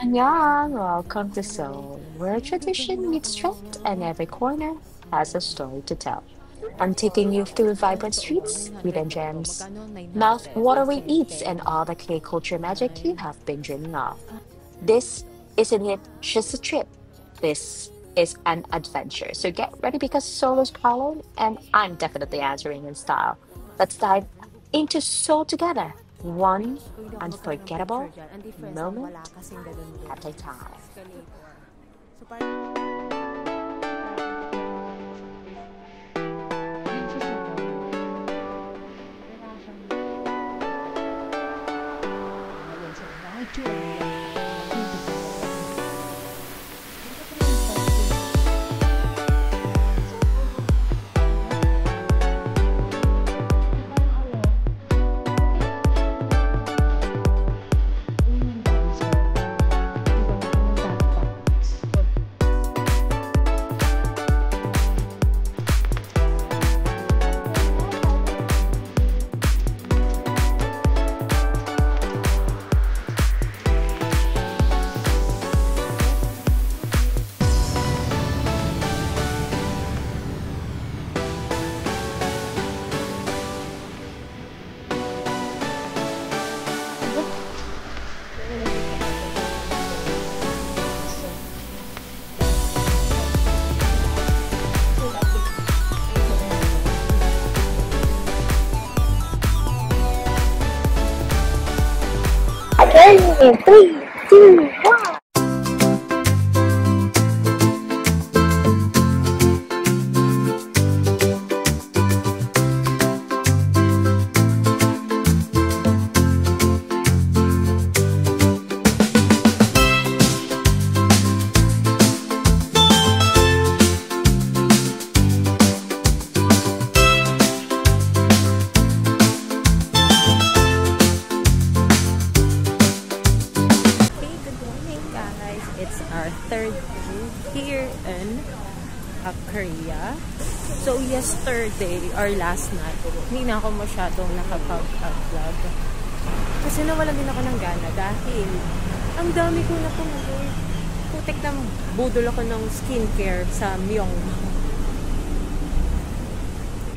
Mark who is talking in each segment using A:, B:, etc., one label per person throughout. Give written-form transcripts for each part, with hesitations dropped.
A: Annyeong! Welcome to Seoul, where tradition meets trend and every corner has a story to tell. I'm taking you through vibrant streets, hidden gems, mouth-watering eats, and all the K-culture magic you have been dreaming of. This isn't it just a trip. This is an adventure. So get ready because Seoul is calling, and I'm definitely answering in style. Let's dive into Seoul together, one
B: Uy, hindi ako makapag-picture
A: unforgettable
B: dyan. Ang difference, wala
A: moment
B: kasing ganun din.
A: at a time.
B: Escalator. So, parang...
C: Okay, in three, two, one.
B: Hey, good morning guys! It's our third day here in Korea. So, yesterday or last night, hindi na ako masyadong nakapag-vlog. Kasi nawalan din ako ng gana dahil ang dami ko na tumuloy. Putik na budol ako ng skincare sa Myeong.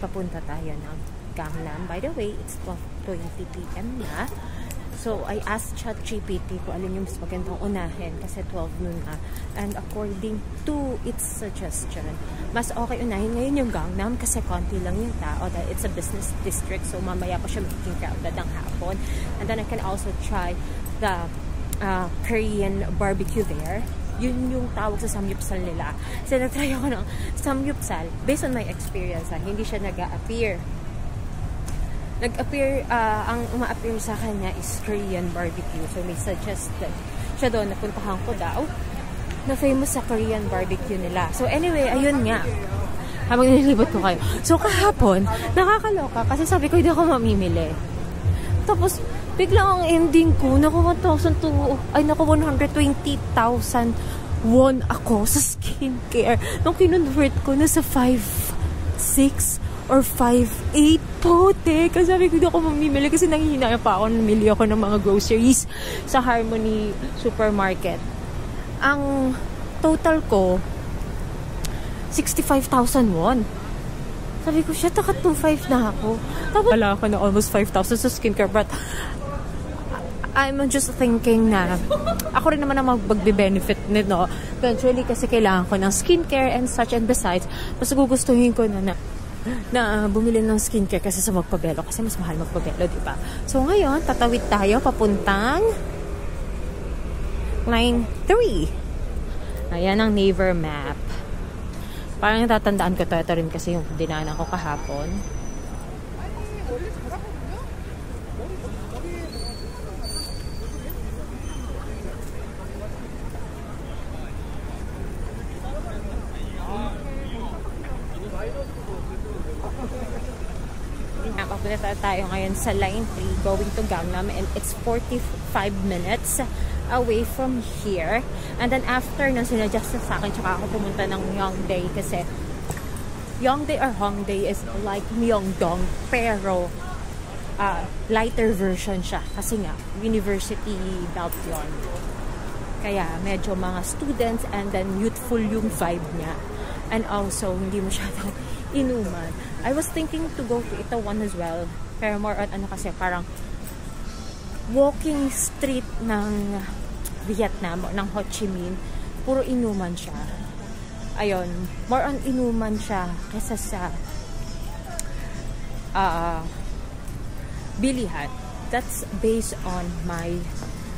B: Papunta tayo ng Gangnam. By the way, it's 12:20 p.m. na. So, I asked ChatGPT kung alin yung mas magandang unahin kasi 12 noon na. And according to its suggestion, mas okay unahin ngayon yung Gangnam kasi konti lang yung tao dahil it's a business district. So, mamaya pa siya magiging crowded ng hapon. And then I can also try the Korean barbecue there. Yun yung tawag sa samgyupsal nila. So, natry ako ng samgyupsal based on my experience. Hindi siya nag-a-appear. Ang uma-appear sa kanya is Korean barbecue. So, may suggested siya doon, napuntahan ko daw, na famous sa Korean barbecue nila. So, anyway, ayun nga. Habang nililibot ko kayo. So, kahapon, nakakaloka kasi sabi ko, hindi ako mamimili. Tapos, biglang ang ending ko, naku 120,000 won ako sa skincare. Nung kinonvert ko, nasa 5,600 or 5,800 pote. Kasi sabi ko, hindi ako mamimili kasi nanghihinayang pa ako. Namili ako ng mga groceries sa Harmony Supermarket. Ang total ko, 65,000 won. Sabi ko, shit, naka 2,500 na ako. Tapos, wala ako na almost 5,000 sa skincare. But, I'm just thinking na ako rin naman ang magbe-benefit nito. Eventually, kasi kailangan ko ng skincare and such. And besides, mas gugustuhin ko na bumili ng skincare kasi sa magpabelo. Kasi mas mahal magpabelo, diba? So, ngayon, tatawid tayo papuntang Line 3. Ayan ang Naver map. Parang natatandaan ko ito rin kasi yung dinaanan ko kahapon. Papunta tayo ngayon sa Line 3 going to Gangnam and it's 45 minutes away from here. And then after nung sinadjust sa akin, tsaka ako pumunta ng Myeongdae kasi Myeongdae or Hongdae is like Myeongdong pero lighter version siya kasi nga university belt yun. Kaya medyo mga students and then youthful yung vibe niya. And also, hindi masyadong inuman. I was thinking to go to Itaewon as well. Pero more on ano kasi parang walking street ng Vietnam o ng Ho Chi Minh, puro inuman siya. Ayun, more on inuman siya kesa sa bilihan. That's based on my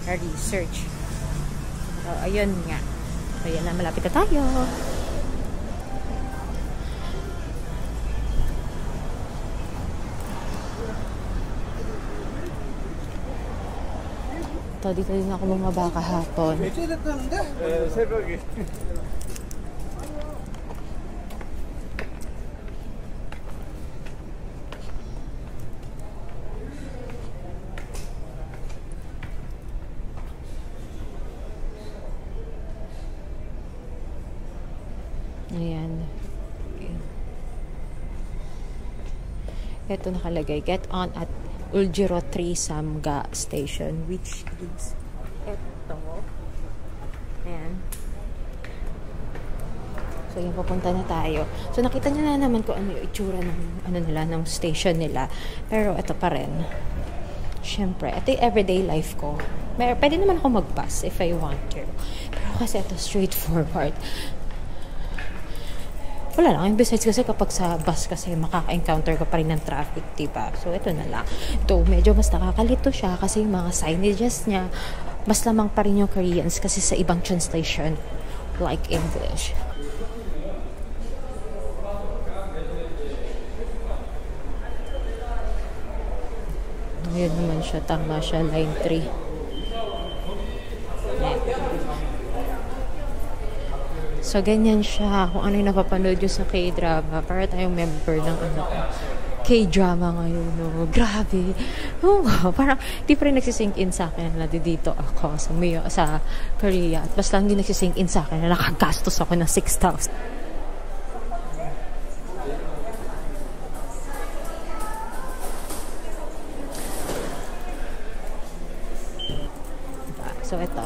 B: research. So, ayun nga. So, yan na, malapit na tayo. Ito, dito din ako bumaba kahapon. Ayan. Ito nakalagay, get on at Uljiro 3 Samga Station, which is ito. Ayan. So, yun, papunta na tayo. So, nakita nyo na naman kung ano yung itsura ng, ano nila, ng station nila. Pero, ito pa rin. Siyempre, ito yung everyday life ko. Pwede naman ako mag-bus if I want to. Pero kasi ito, straightforward. Wala lang. Besides kasi kapag sa bus kasi makaka-encounter ka pa rin ng traffic, diba? So, ito na lang. Ito, medyo mas nakakalito siya kasi yung mga signages niya, mas lamang pa rin yung Koreans kasi sa ibang translation like English. Ayan naman siya. Tama siya. Line 3. So, ganyan siya. Kung ano yung napapanood nyo sa K-drama. Para tayong member ng ano, K-drama ngayon. No? Grabe. Oh, parang di pa rin nagsisink in sa akin na dito ako sa Korea. At basta lang din nagsisink in sa akin na nakagastos ako ng 6,000. So, ito.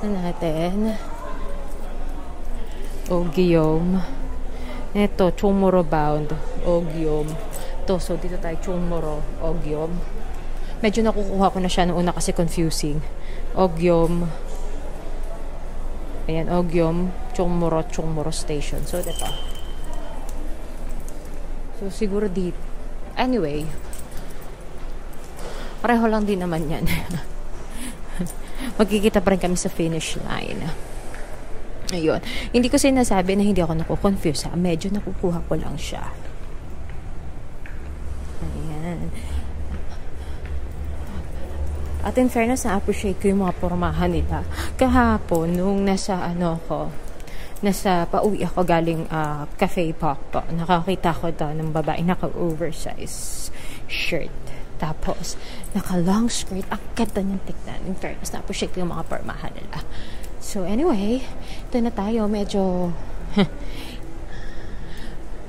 B: Ano natin? Ogium. Ito, Chungmuro bound. Ogium. Ito, so dito tayo, Chungmuro. Ogium. Medyo nakukuha ko na siya noong una kasi confusing. Ogium. Ayan, Ogium. Chungmuro Station. So, dito. So, siguro dito. Anyway. Pareho lang din naman yan. Magkikita pa rin kami sa finish line. Ayun. Hindi ko sinasabi na hindi ako nakukonfuse. Medyo nakukuha ko lang siya. Ayan. At in fairness, na-appreciate ko yung mga pormahan nila. Kahapon, nung nasa pauwi ako galing Cafe Pokpok, nakakita ko daw ng babae naka-oversize shirt. Tapos, naka-long skirt. Ang ganda niyang tignan. In fairness, na-appreciate ko yung mga pormahan nila. So, anyway, ito na tayo. Medyo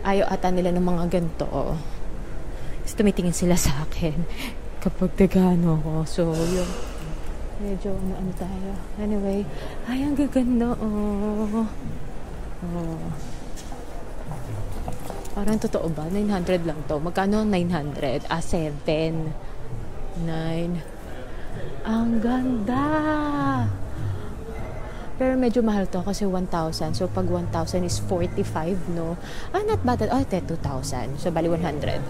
B: ayaw ata nila ng mga ganito. Kasi tumitingin sila sa akin kapag nagano ko. So, yung medyo ano tayo. Anyway, ay, ang gaganda. Oh. Parang totoo ba? 900 lang to. Magkano 900? 7. 9. Ang ganda! Pero medyo mahal to kasi 1,000. So, pag 1,000 is 45, no? Not bad. Oh, 2,000. So, bali 100.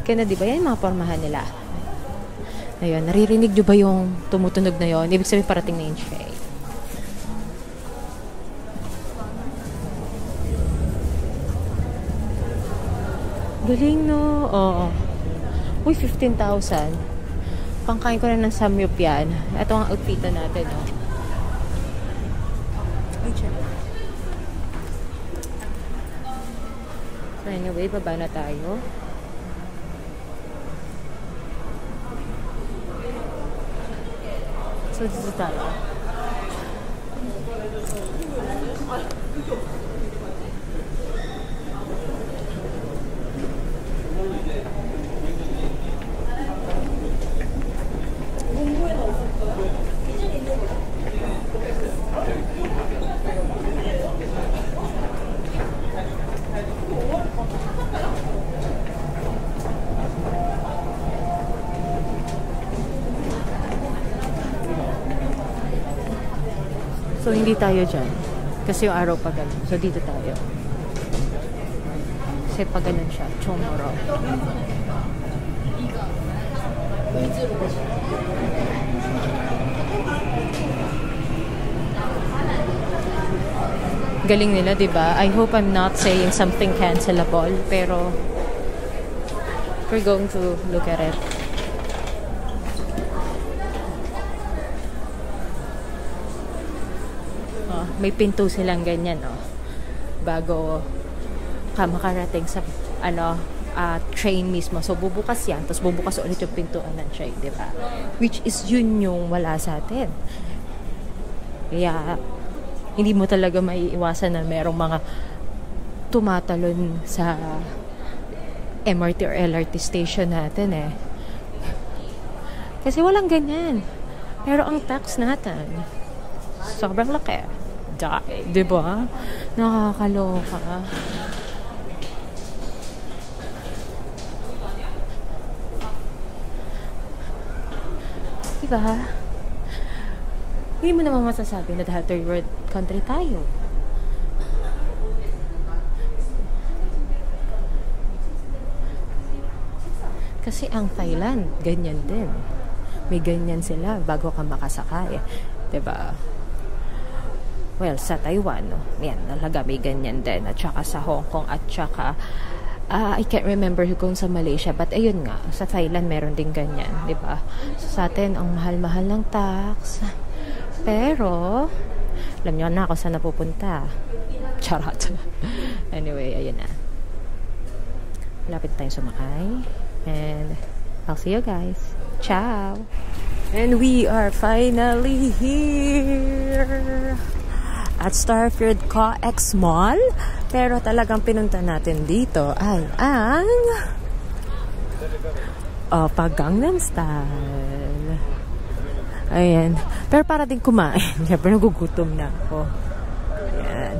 B: Kaya na, diba? Yan yung mga pormahan nila. Ayun, naririnig nyo ba yung tumutunog na yon? Ibig sabihin parating na yung tray. Galing, no? Oo. Uy, 15,000. Pangkain ko na ng samyup yan. Ito ang outfit natin, no? So, anyway, baba na tayo. So, dito tayo. So, hindi tayo dyan. Kasi yung araw pa ganun. So, dito tayo. Kasi pag ganun siya, Chomoro. Galing nila, diba? I hope I'm not saying something cancelable, pero we're going to look at it. Oh, may pinto silang ganyan, oh. Bago ka makarating sa, train mismo. So, bubukas yan, tapos bubukas ulit yung pintuan ng train, diba? Which is yun yung wala sa atin. Kaya, hindi mo talaga maiiwasan na merong mga tumatalon sa MRT or LRT station natin eh. Kasi walang ganyan. Pero ang tax natin, sobrang laki. Diba? Nakakaloka. Diba? Hindi mo naman masasabi na dahil third world country tayo. Kasi ang Thailand, ganyan din. May ganyan sila bago ka makasakay. Diba? Well, sa Taiwan, no? Yan, talaga may ganyan din. At saka sa Hong Kong, at saka I can't remember kung sa Malaysia, but ayun nga, sa Thailand meron din ganyan, diba? So, sa atin, ang mahal-mahal ng tax. Pero, alam nyo na ako saan napupunta. Charot. Anyway, ayun na. Malapit tayong sumakay. And, I'll see you guys. Ciao! And we are finally here at Starfield COEX Mall. Pero talagang pinunta natin dito ay ang Gangnam Style. Ayan. Pero para din kumain. Siyempre nagugutom na ako. Ayan.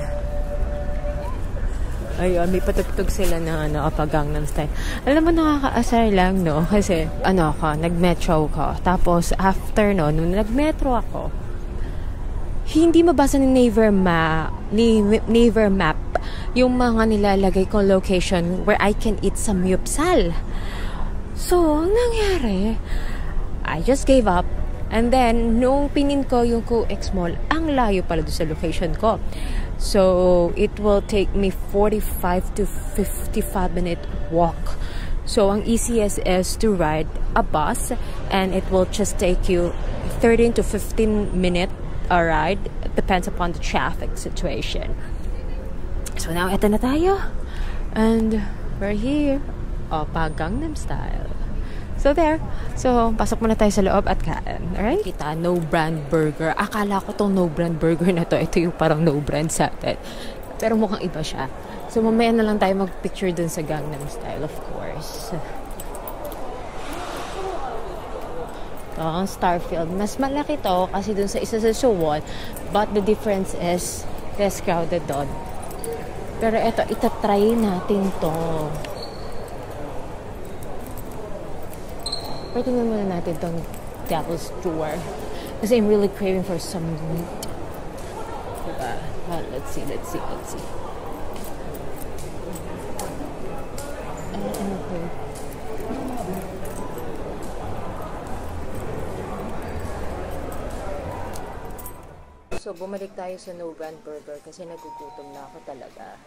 B: Ayun, may patugtog sila ng Gangnam Style. Alam mo, nakakaasar lang, no? Kasi, nag-metro ko. Tapos, after, nung nag-metro ako, hindi mabasa ni Naver Map yung mga nilalagay kong location where I can eat samyupsal. So, ang nangyari, I just gave up. And then, nung pinin ko yung COEX Mall, ang layo pala doon sa location ko. So, it will take me 45 to 55 minute walk. So, ang easiest is to ride a bus and it will just take you 13 to 15 minute ride. It depends upon the traffic situation. So, now, eto na tayo. And, we're here. Gangnam Style. So, there. So, pasok muna tayo sa loob at kain. Alright? Kita, no-brand burger. Akala ko tong no-brand burger na to. Ito yung parang no-brand sa atin. Pero mukhang iba siya. So, mamaya na lang tayo mag-picture dun sa Gangnam Style, of course. Ito, ang Starfield. Mas malaki to kasi dun sa isa sa Suwon. But the difference is less crowded doon. Pero ito, itatry natin to. Pero tingnan muna natin itong Devil's Tour. Kasi I'm really craving for some meat. Diba? Let's see. Okay. So, bumalik tayo sa No Brand Burger kasi nagugutom na ako talaga.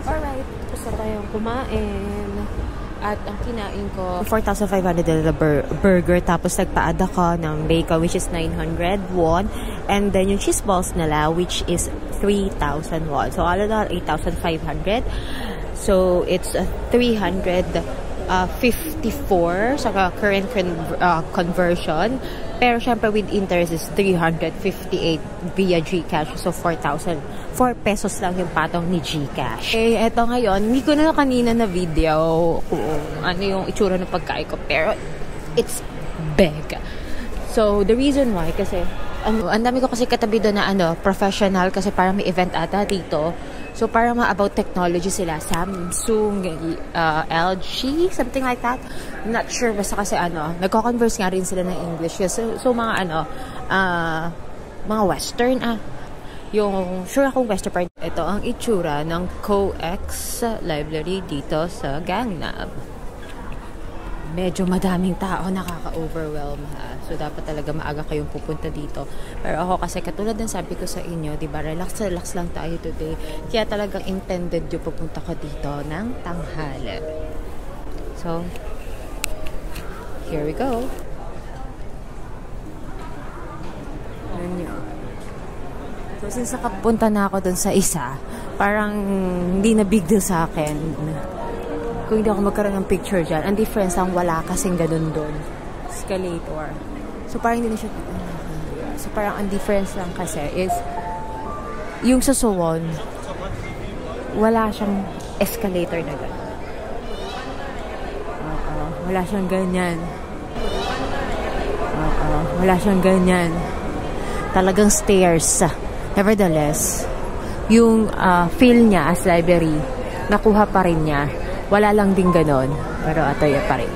B: Alright, gusto tayong kumain. At ang kinain ko, 4,500 burger. Tapos nagpa-add ako ng bacon, which is 900 won. And then yung cheese balls nila, which is 3,000 won. So all in all, 8,500. So it's 354 sa current conversion. Pero syempre with interest is 358 via GCash. So 4,000. 4 pesos lang yung patong ni GCash. Eh, eto ngayon, hindi ko na kanina na video kung ano yung itsura ng pagkain ko. Pero it's big. So the reason why, kasi ang dami ko kasi katabi doon na professional kasi parang may event ata dito. So, parang about technology sila. Samsung, LG, something like that. I'm not sure. Basta kasi nagko-converse nga rin sila ng English. So mga mga Western, yung sure akong Western part. Ito ang itsura ng COEX library dito sa Gangnam. Medyo madaming tao, nakaka-overwhelm So, dapat talaga maaga kayong pupunta dito. Pero ako kasi katulad ng sabi ko sa inyo, diba, relax lang tayo today. Kaya talagang intended yung pupunta ko dito ng tanghali. So, here we go. So, since nakapunta na ako dun sa isa, parang hindi na big deal sa akin kung hindi ako magkaroon ng picture dyan. Ang difference ang wala kasing ganun dun. Escalator. So, parang hindi na siya... So, parang ang difference lang kasi is yung sa Suwon, wala siyang escalator na gano'n. Wala siyang ganyan. Wala siyang ganyan. Talagang stairs. Nevertheless, yung feel niya as library, nakuha pa rin niya. Wala lang din ganon. Pero atoy pa rin.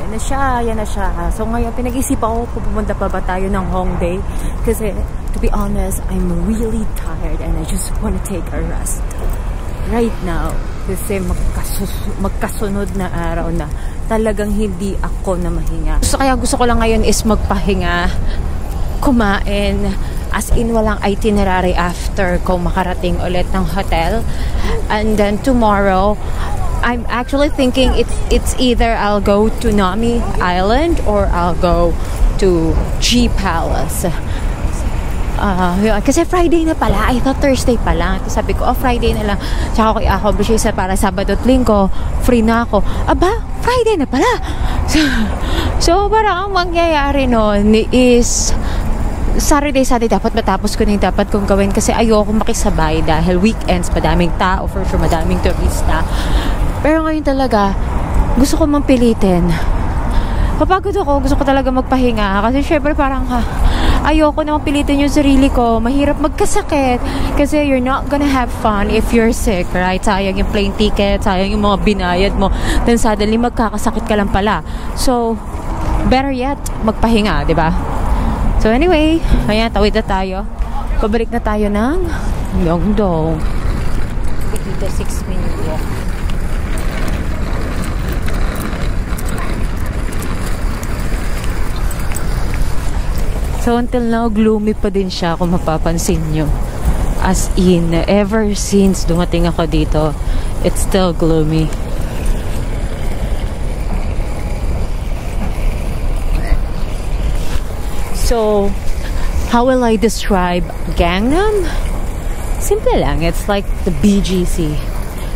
B: Yan na siya. So ngayon, pinag-isipan ko kung pumunta pa ba tayo ng Hongdae. Kasi, to be honest, I'm really tired and I just want to take a rest. Right now, kasi magkasunod na araw na talagang hindi ako na mahinga. So kaya gusto ko lang ngayon is magpahinga, kumain, as in walang itinerary after ko makarating ulit ng hotel. And then tomorrow, I'm actually thinking it's either I'll go to Nami Island or I'll go to G Palace. Kasi Friday na pala. I thought Thursday pa lang. Sabi ko, Friday na lang. Tsaka ko i-accomplish isa para Sabado at Linggo. Free na ako. Aba, Friday na pala. So parang ang mangyayari nun is Saturday dapat matapos ko na yung dapat kong gawin kasi ayoko makisabay dahil weekends, madaming tao, for sure, madaming turista. Pero ngayon talaga, gusto ko mang pilitin. Papagod ako, gusto ko talaga magpahinga. Kasi syempre parang ayoko namang pilitin yung sarili ko. Mahirap magkasakit. Kasi you're not gonna have fun if you're sick, right? Sayang yung plane ticket, sayang yung mga binayad mo. Then suddenly magkakasakit ka lang pala. So, better yet, magpahinga, di ba? So anyway, ayan, tawid na tayo. Pabalik na tayo ng Myeongdong. Dito 6-minute walk. So until now, gloomy pa din siya kung mapapansin nyo. As in, ever since dumating ako dito, it's still gloomy. So, how will I describe Gangnam? Simple lang. It's like the BGC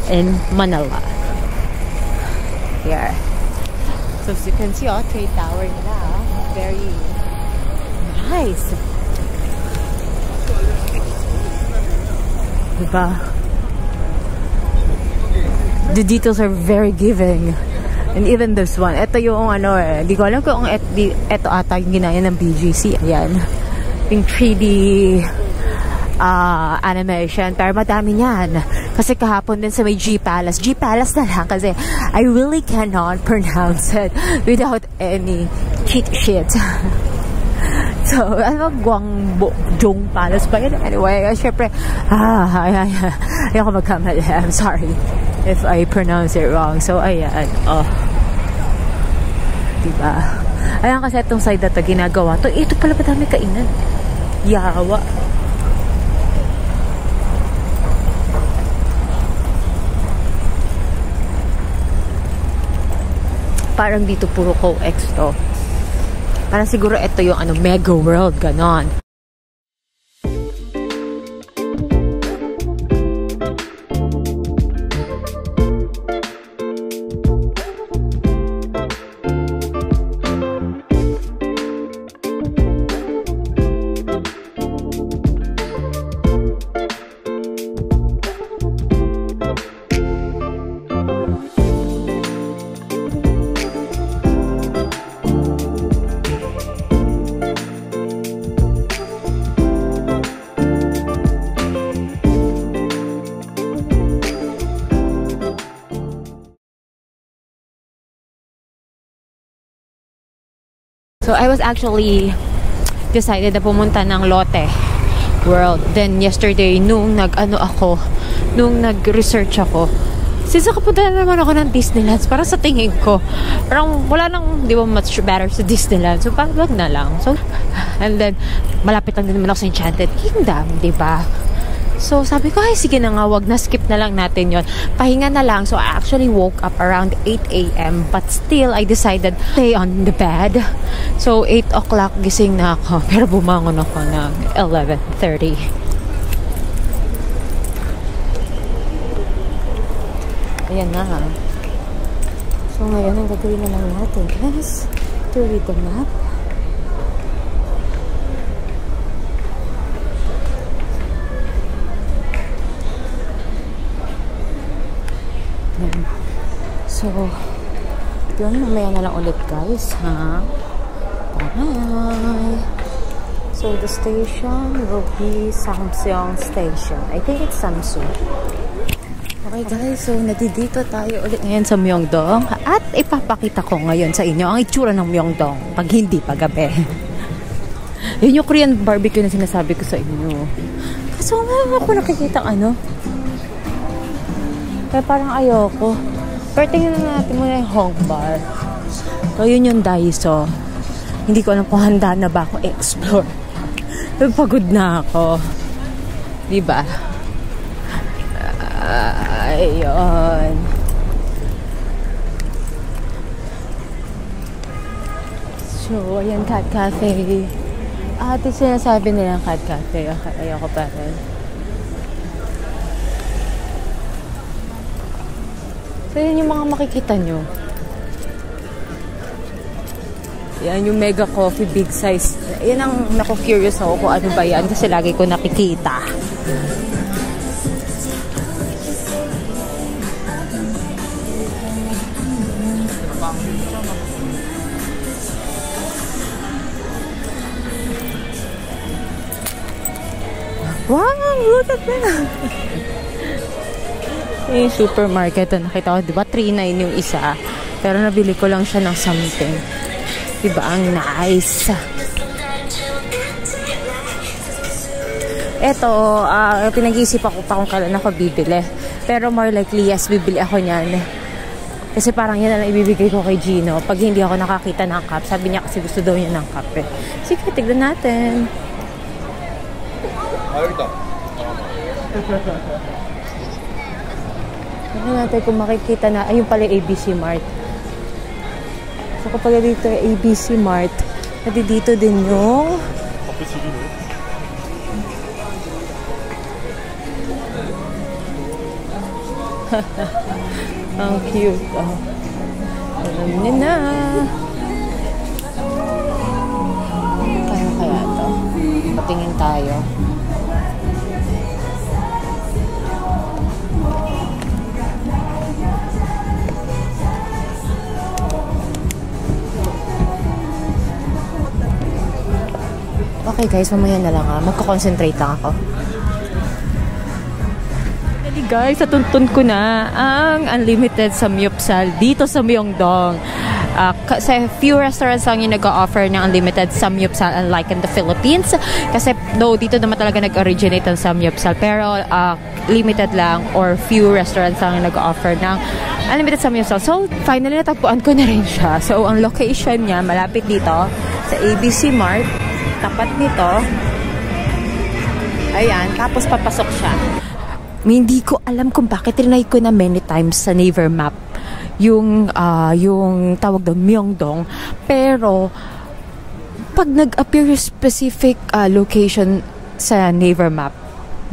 B: in Manila. Here. So, as you can see, trade tower nila. Very nice. Diba? The details are very giving. And even this one, ito yung di ko alam kung ito ata yung ginaya ng BGC. Ayan. Yung 3D animation. Pero madami niyan. Kasi kahapon din sa may G Palace. G Palace na lang kasi I really cannot pronounce it without any cheat sheet. So, Gwangjong Palace ba yun? Anyway, syempre, ayoko magkamali. I'm sorry if I pronounce it wrong. So, ayan. Diba? Ayan kasi itong side na ito ginagawa. Ito pala ba dami kainan? Yawa. Parang dito puro co-ex to. Parang siguro ito yung Mega World, ganon. So I was actually decided na pumunta ng Lotte World. Then yesterday, nung nag-research ako, since nakapunta na naman ako ng Disneyland, para sa tingin ko, parang wala nang, di ba, much better sa Disneyland. So, parang wag na lang. So, and then, malapit lang din naman ako sa Enchanted Kingdom, di ba? So, sabi ko, ay, sige na nga, wag na, skip na lang natin yon. Pahinga na lang. So, I actually woke up around 8 a.m. But still, I decided to stay on the bed. So, 8 o'clock, gising na ako. Pero bumangon ako ng 11:30. Ayan na. So, ngayon, ang gagawin na lang natin is to read the map. So, yun, mamaya na lang ulit, guys, ha? Bye! So, the station will be Samsung Station. I think it's Samsung. Okay, guys, so nadidito tayo ulit ngayon sa Myeongdong. At ipapakita ko ngayon sa inyo ang itsura ng Myeongdong pag hindi pa gabi. Yun yung Korean barbecue na sinasabi ko sa inyo. Kaso nga ako nakikita kaya parang ayoko. Pero tingnan natin muna yung Hongbar. So, yun yung Daiso. Hindi ko alam kung handa na ba ako explore. Pero pagod na ako. Diba? Ayun. So, ayan, Cat Cafe. Ito sinasabi nilang Cat Cafe. Okay, ayoko pa rin. So, yun yung mga makikita nyo. Yan yung Mega Coffee, big size. Yan ang naku-curious ako kung ano ba yan kasi lagi ko nakikita. Wow! Look at that! Yung supermarket na nakita ko, diba? 3.9 yung isa. Pero nabili ko lang siya ng something. Diba? Ang nice. Eto, pinag-iisip ako pa kung kailan ako bibili. Pero more likely, yes, bibili ako niyan. Kasi parang yan na ibibigay ko kay Gino. Pag hindi ako nakakita ng cup, sabi niya kasi gusto daw niya ng cup eh. Sige, tignan natin. Tignan natin kung makikita na. Ayun pala ABC Mart. So kapag dito ABC Mart, dito din yung ang cute. Oh. Alam niyo na. Kaya to? Patingin tayo. Okay guys, mamaya na lang ha. Magko-concentrate lang ako. Dali guys, natuntun ko na ang unlimited samyupsal dito sa Myeongdong. Kasi few restaurants lang yung nag-offer ng unlimited samyupsal unlike in the Philippines. Kasi though dito naman talaga nag-originate ang samyupsal. Pero limited lang or few restaurants lang yung nag-offer ng unlimited samyupsal. So finally natagpuan ko na rin siya. So ang location niya malapit dito sa ABC Mart. Tapat nito. Ayan. Tapos papasok siya. Hindi ko alam kung bakit trinay ko na many times sa Naver Map yung tawag doon Myeongdong. Pero pag nag-appear yung specific location sa Naver Map,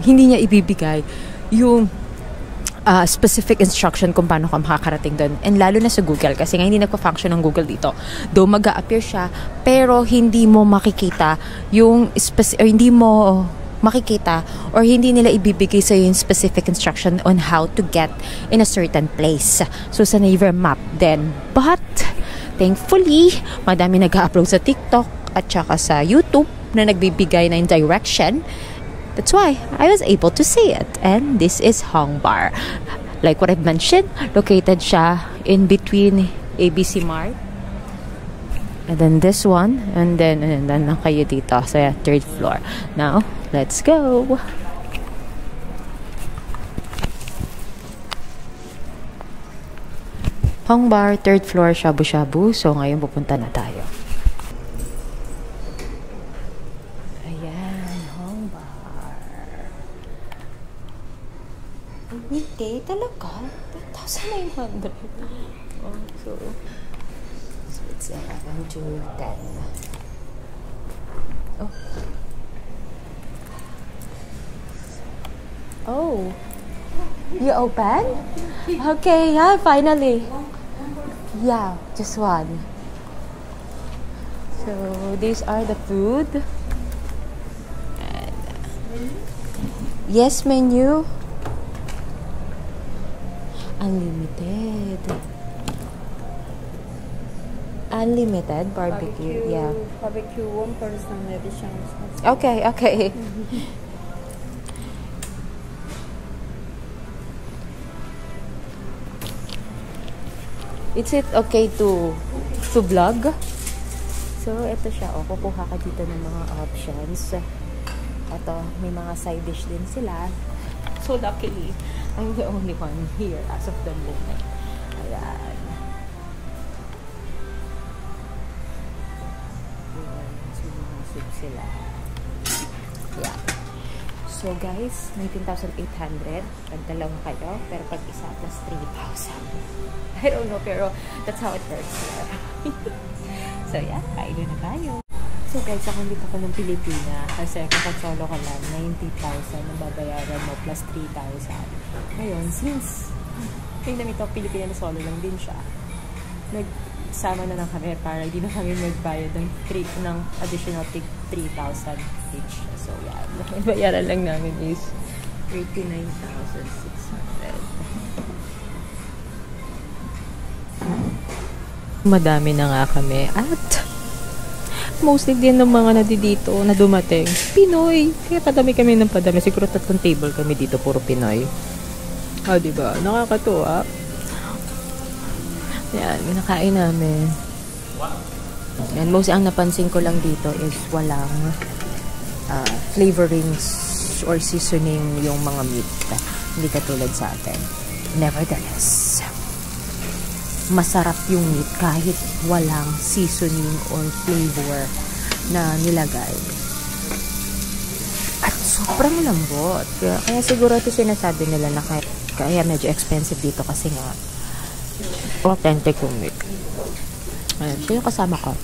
B: hindi niya ibibigay yung specific instruction kung paano ka makakarating doon. And lalo na sa Google kasi nga hindi nagpa-function ng Google dito. Though mag-a-appear siya, pero hindi mo makikita yung hindi mo makikita or hindi nila ibibigay sa yung specific instruction on how to get in a certain place. So sa Naver Map din. But thankfully, madami nag-upload sa TikTok at saka sa YouTube na nagbibigay ng direction. That's why I was able to see it. And this is Hongbar. Like what I've mentioned, located siya in between ABC Mart And then this one. And then na kayo dito sa third floor. Now, let's go! Hong bar, third floor, shabu-shabu. So, ngayon pupunta na tayo. Ayan, Hong bar. Weekday talaga? 10,900. Oh, so it's 11 to 10. Oh, you open? Okay, yeah, finally. Yeah, just one. So these are the food. And, yes, menu. Unlimited. Unlimited barbecue. Yeah.
D: Barbecue, one person edition.
B: Okay, okay. Is it okay to vlog? So, ito siya. O, kukuha ka dito ng mga options. Ito, may mga side dish din sila. So, luckily, I'm the only one here as of the moment. Ayan. Ayan. So, mga soup sila. Ayan. So, guys, 19,800. Pag dalawa kayo. Pero pag isa, plus 3,000. I don't know, pero that's how it works here. So, yeah, kain na tayo. So, guys, ako dito ko ng Pilipina. Kasi kapag solo ka lang, 90,000 ang babayaran mo plus 3,000. Ngayon, since tingnan ito, Pilipina na solo lang din siya, nagsama na lang kami para hindi na kami magbayad ng additional 3,000 each. So, yeah, ang bayaran lang namin is 39,600. Madami na nga kami at mostly din ng mga dito na dumating Pinoy, kaya padami kami ng padami. Siguro 3 table kami dito, puro Pinoy. Diba? Nakakatuwa. Yan, nakain namin. And mostly ang napansin ko lang dito is walang flavorings or seasoning yung mga meat. Hindi katulad sa atin. Nevertheless, masarap yung meat kahit walang seasoning or flavor na nilagay. At sobrang lambot. Kaya siguro ito sinasabi nila na kaya medyo expensive dito kasi nga authentic yung meat. Ayan, siya yung kasama ko.